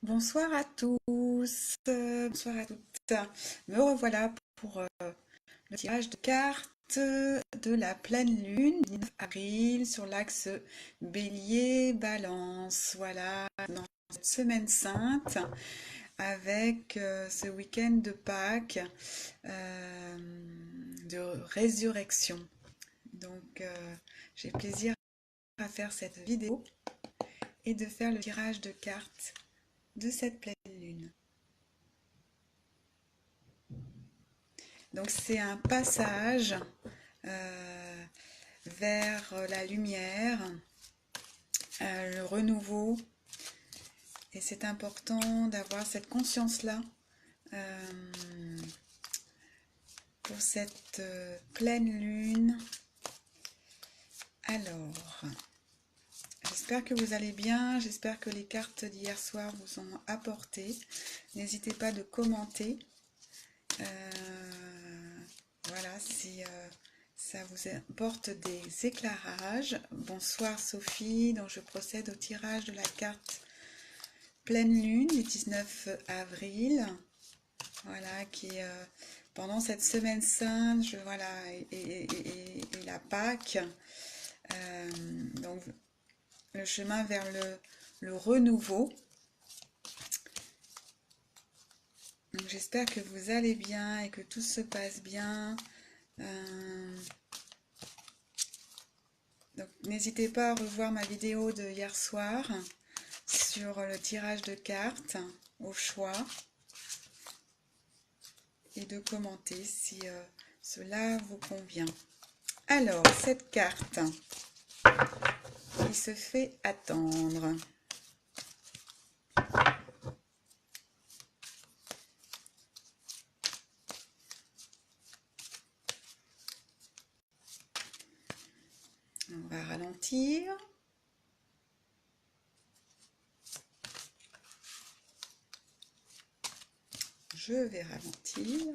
Bonsoir à tous, bonsoir à toutes. Me revoilà pour le tirage de cartes de la pleine lune du 9 avril sur l'axe Bélier-Balance. Voilà, dans cette semaine sainte avec ce week-end de Pâques, euh, de résurrection. Donc, j'ai plaisir à faire cette vidéo et de faire le tirage de cartes de cette pleine lune. Donc c'est un passage euh, vers la lumière, le renouveau. Et c'est important d'avoir cette conscience-là pour cette pleine lune. Alors, j'espère que vous allez bien. J'espère que les cartes d'hier soir vous ont apporté. N'hésitez pas de commenter. Voilà, si ça vous apporte des éclairages. Bonsoir Sophie, donc je procède au tirage de la carte pleine lune du 19 avril. Voilà, qui pendant cette semaine sainte, voilà, et la Pâque, donc le chemin vers le renouveau. Donc j'espère que vous allez bien et que tout se passe bien. Donc n'hésitez pas à revoir ma vidéo de hier soir sur le tirage de cartes au choix et de commenter si cela vous convient. Alors, cette carte qui se fait attendre. On va ralentir. Je vais ralentir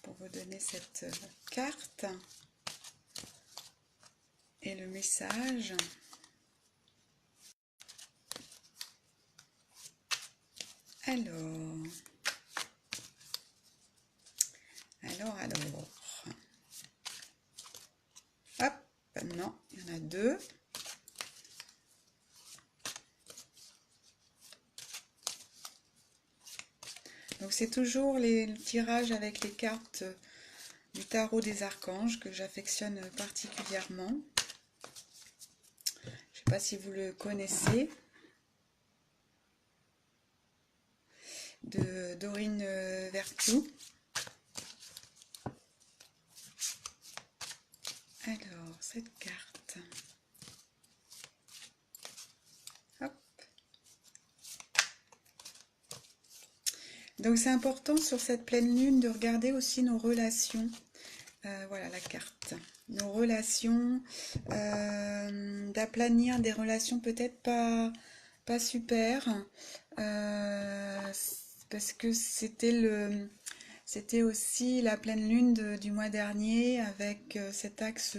pour vous donner cette carte et le message. Alors. Hop, non, il y en a deux. Donc c'est toujours le tirage avec les cartes du tarot des archanges que j'affectionne particulièrement. Je ne sais pas si vous le connaissez. De Dorine Vertou. Alors, cette carte. Hop. Donc c'est important sur cette pleine lune de regarder aussi nos relations. Voilà la carte. Nos relations, d'aplanir des relations peut-être pas super, parce que c'était aussi la pleine lune du mois dernier avec cet axe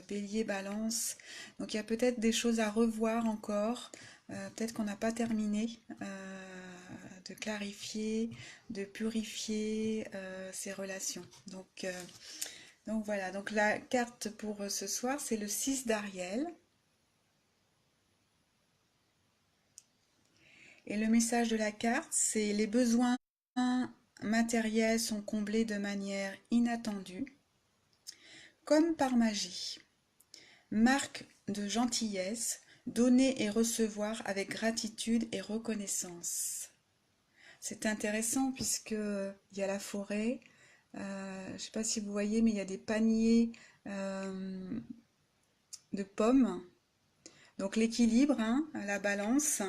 bélier-balance. Donc il y a peut-être des choses à revoir encore, peut-être qu'on n'a pas terminé de clarifier, de purifier ces relations. Donc voilà, donc la carte pour ce soir, c'est le 6 d'Ariel. Et le message de la carte, c'est les besoins matériels sont comblés de manière inattendue, comme par magie. Marque de gentillesse, donner et recevoir avec gratitude et reconnaissance. C'est intéressant puisque il y a la forêt. Je ne sais pas si vous voyez, mais il y a des paniers de pommes. Donc l'équilibre, hein, la balance,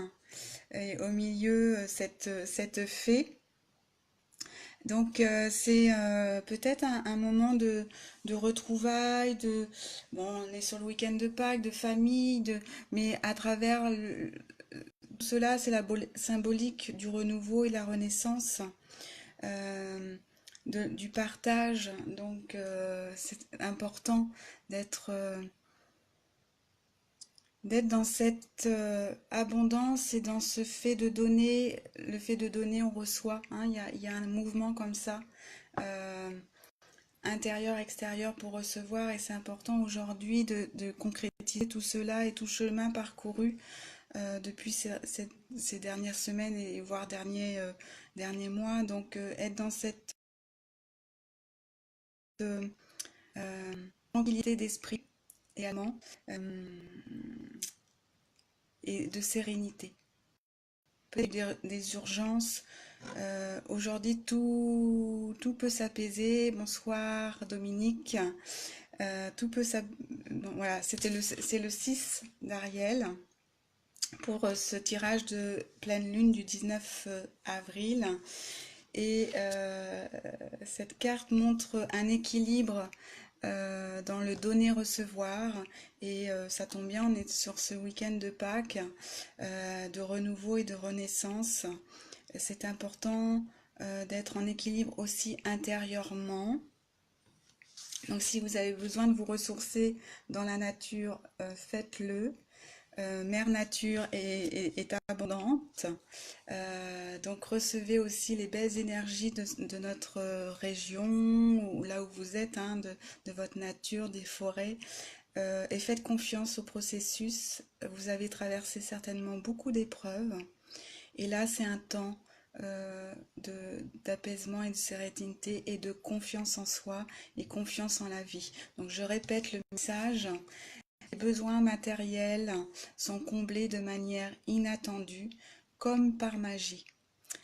et au milieu cette fée. Donc c'est peut-être un moment de retrouvailles, bon, on est sur le week-end de Pâques, de famille, mais à travers tout cela, c'est la symbolique du renouveau et la renaissance, euh, du partage. Donc c'est important d'être d'être dans cette abondance et dans ce fait de donner. Le fait de donner, on reçoit, hein, il y a un mouvement comme ça, euh, intérieur, extérieur pour recevoir, et c'est important aujourd'hui de concrétiser tout cela et tout chemin parcouru depuis ces dernières semaines et voire derniers mois. Donc être dans cette euh, euh, tranquillité d'esprit également, euh, et de sérénité. Peut-être des urgences. Aujourd'hui, tout peut s'apaiser. Bonsoir Dominique. Tout peut s'apaiser. Voilà, c'est le 6 d'Ariel pour ce tirage de pleine lune du 19 avril. Et cette carte montre un équilibre dans le donner-recevoir. Et ça tombe bien, on est sur ce week-end de Pâques, de renouveau et de renaissance. C'est important d'être en équilibre aussi intérieurement. Donc si vous avez besoin de vous ressourcer dans la nature, faites-le. Mère Nature est abondante. Donc recevez aussi les belles énergies de notre région, ou là où vous êtes, hein, de votre nature, des forêts. Et faites confiance au processus. Vous avez traversé certainement beaucoup d'épreuves. Et là, c'est un temps d'apaisement et de sérénité et de confiance en soi et confiance en la vie. Donc je répète le message. Les besoins matériels sont comblés de manière inattendue, comme par magie.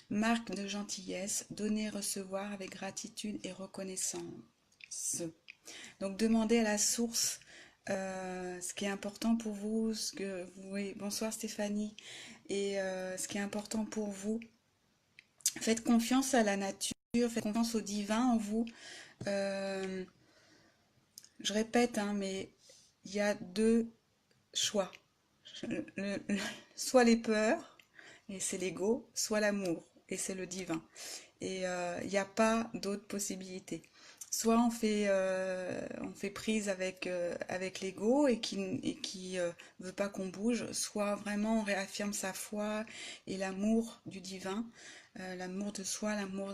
Marque de gentillesse, donner, recevoir avec gratitude et reconnaissance. Donc demandez à la source ce qui est important pour vous, ce que vous... Oui, bonsoir Stéphanie. Et ce qui est important pour vous. Faites confiance à la nature, faites confiance au divin en vous. Euh, je répète, hein, mais il y a deux choix. Le- le- Soit les peurs, et c'est l'ego, soit l'amour, et c'est le divin. Et il n'y a pas d'autre possibilité. Soit on fait prise avec l'ego et qui veut pas qu'on bouge, soit vraiment on réaffirme sa foi et l'amour du divin, l'amour de soi, l'amour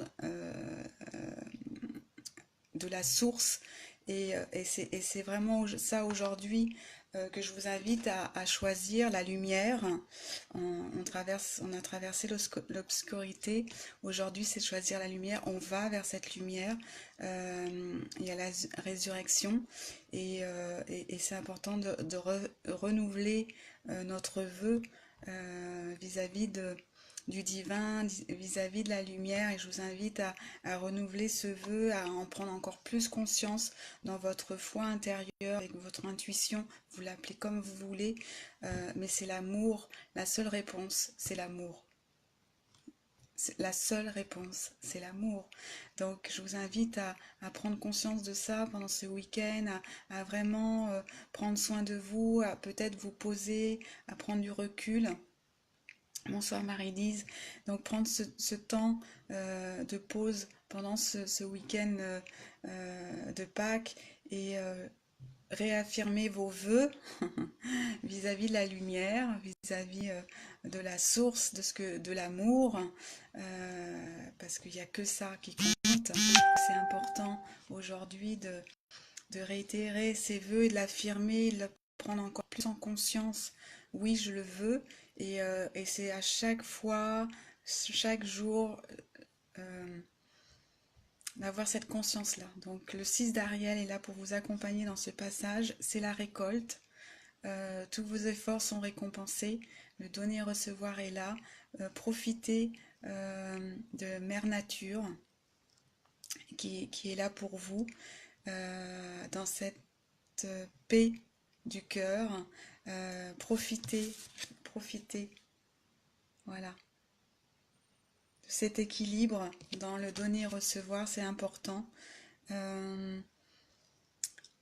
de la source. Et c'est vraiment ça aujourd'hui que je vous invite à choisir la lumière. On a traversé l'obscurité. Aujourd'hui, c'est choisir la lumière. On va vers cette lumière. Il y a la résurrection. Et c'est important de renouveler notre vœu vis-à-vis du divin, vis-à-vis de la lumière, et je vous invite à renouveler ce vœu, à en prendre encore plus conscience dans votre foi intérieure, avec votre intuition, vous l'appelez comme vous voulez, mais c'est l'amour, la seule réponse, c'est l'amour. La seule réponse, c'est l'amour. Donc je vous invite à prendre conscience de ça pendant ce week-end, à vraiment prendre soin de vous, à peut-être vous poser, à prendre du recul. Bonsoir Marie-Lise. Donc prendre ce temps de pause pendant ce week-end de Pâques et réaffirmer vos vœux vis-à-vis de la lumière, vis-à-vis de la source, de l'amour, parce qu'il n'y a que ça qui compte. C'est important aujourd'hui de réitérer ses vœux et de l'affirmer, de le prendre encore plus en conscience. Oui, je le veux. Et c'est à chaque fois, chaque jour, euh, d'avoir cette conscience-là. Donc le 6 d'Ariel est là pour vous accompagner dans ce passage. C'est la récolte. Tous vos efforts sont récompensés. Le donner et recevoir est là. Profitez de Mère Nature qui est là pour vous dans cette paix du cœur. Profitez, profitez, voilà. Cet équilibre dans le donner et recevoir, c'est important. Euh,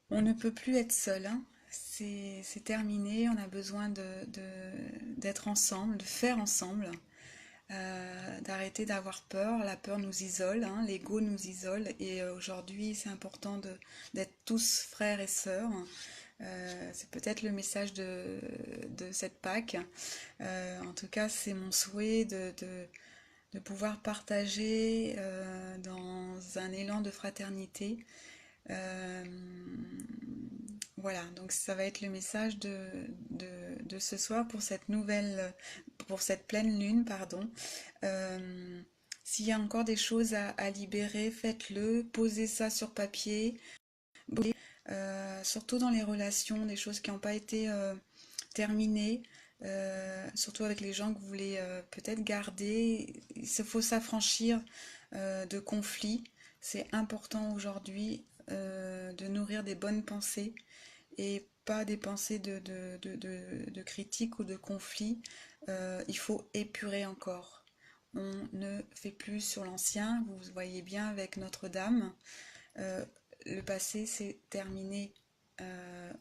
on ne peut plus être seul, hein. C'est terminé, on a besoin d'être ensemble, de faire ensemble, d'arrêter d'avoir peur. La peur nous isole, hein, l'ego nous isole, et aujourd'hui c'est important d'être tous frères et sœurs. C'est peut-être le message de cette Pâques. En tout cas, c'est mon souhait de pouvoir partager dans un élan de fraternité. Euh, voilà, donc ça va être le message de ce soir pour cette pour cette pleine lune, pardon. Euh, S'il y a encore des choses à libérer, faites-le, posez ça sur papier, surtout dans les relations, des choses qui n'ont pas été terminées, surtout avec les gens que vous voulez peut-être garder. Il faut s'affranchir de conflits. C'est important aujourd'hui de nourrir des bonnes pensées et pas des pensées de critique ou de conflit. Il faut épurer encore. On ne fait plus sur l'ancien. Vous voyez bien avec Notre-Dame. Euh, le passé, c'est terminé.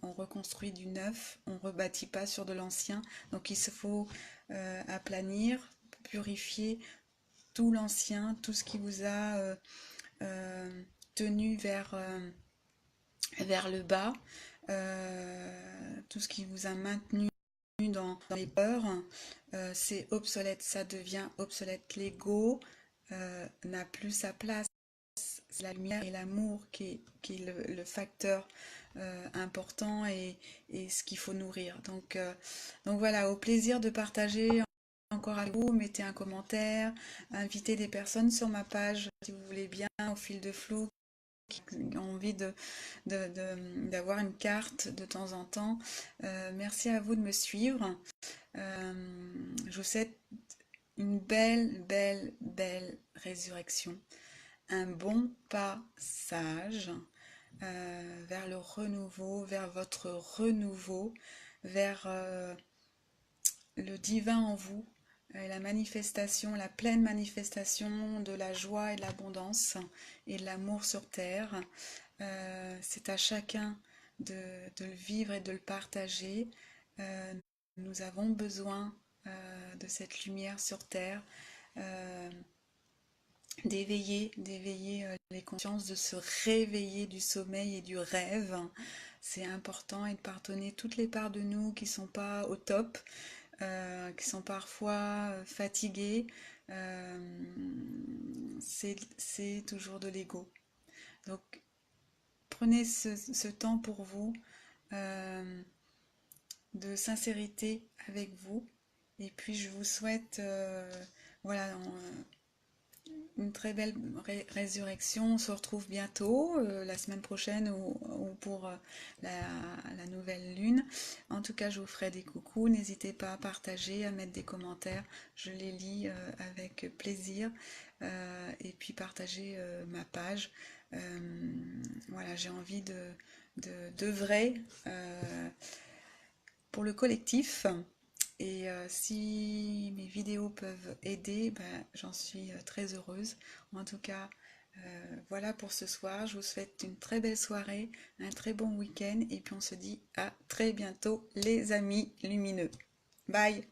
On reconstruit du neuf, on ne rebâtit pas sur de l'ancien. Donc il se faut aplanir, purifier tout l'ancien, tout ce qui vous a tenu vers le bas, tout ce qui vous a maintenu dans les peurs, c'est obsolète, ça devient obsolète. L'ego n'a plus sa place. C'est la lumière et l'amour qui est le facteur important et ce qu'il faut nourrir. Donc voilà, au plaisir de partager encore avec vous. Mettez un commentaire, invitez des personnes sur ma page si vous voulez bien, au fil de flou, qui ont envie d'avoir une carte de temps en temps. Merci à vous de me suivre. Je vous souhaite une belle résurrection, un bon passage vers le renouveau, vers votre renouveau, vers le divin en vous, la manifestation, la pleine manifestation de la joie et de l'abondance et de l'amour sur terre. C'est à chacun de le vivre et de le partager. Euh, Nous avons besoin de cette lumière sur terre, euh, d'éveiller les consciences, de se réveiller du sommeil et du rêve. C'est important et de pardonner toutes les parts de nous qui ne sont pas au top, qui sont parfois fatiguées. Euh, c'est toujours de l'ego. Donc prenez ce temps pour vous, euh, de sincérité avec vous. Et puis je vous souhaite voilà, une très belle résurrection. On se retrouve bientôt, la semaine prochaine ou pour la, la nouvelle lune. En tout cas, je vous ferai des coucous. N'hésitez pas à partager, à mettre des commentaires. Je les lis avec plaisir. Et puis partager ma page. Voilà, j'ai envie d'œuvrer pour le collectif. Et si mes vidéos peuvent aider, ben, j'en suis très heureuse. En tout cas, voilà pour ce soir. Je vous souhaite une très belle soirée, un très bon week-end. Et puis on se dit à très bientôt les amis lumineux. Bye!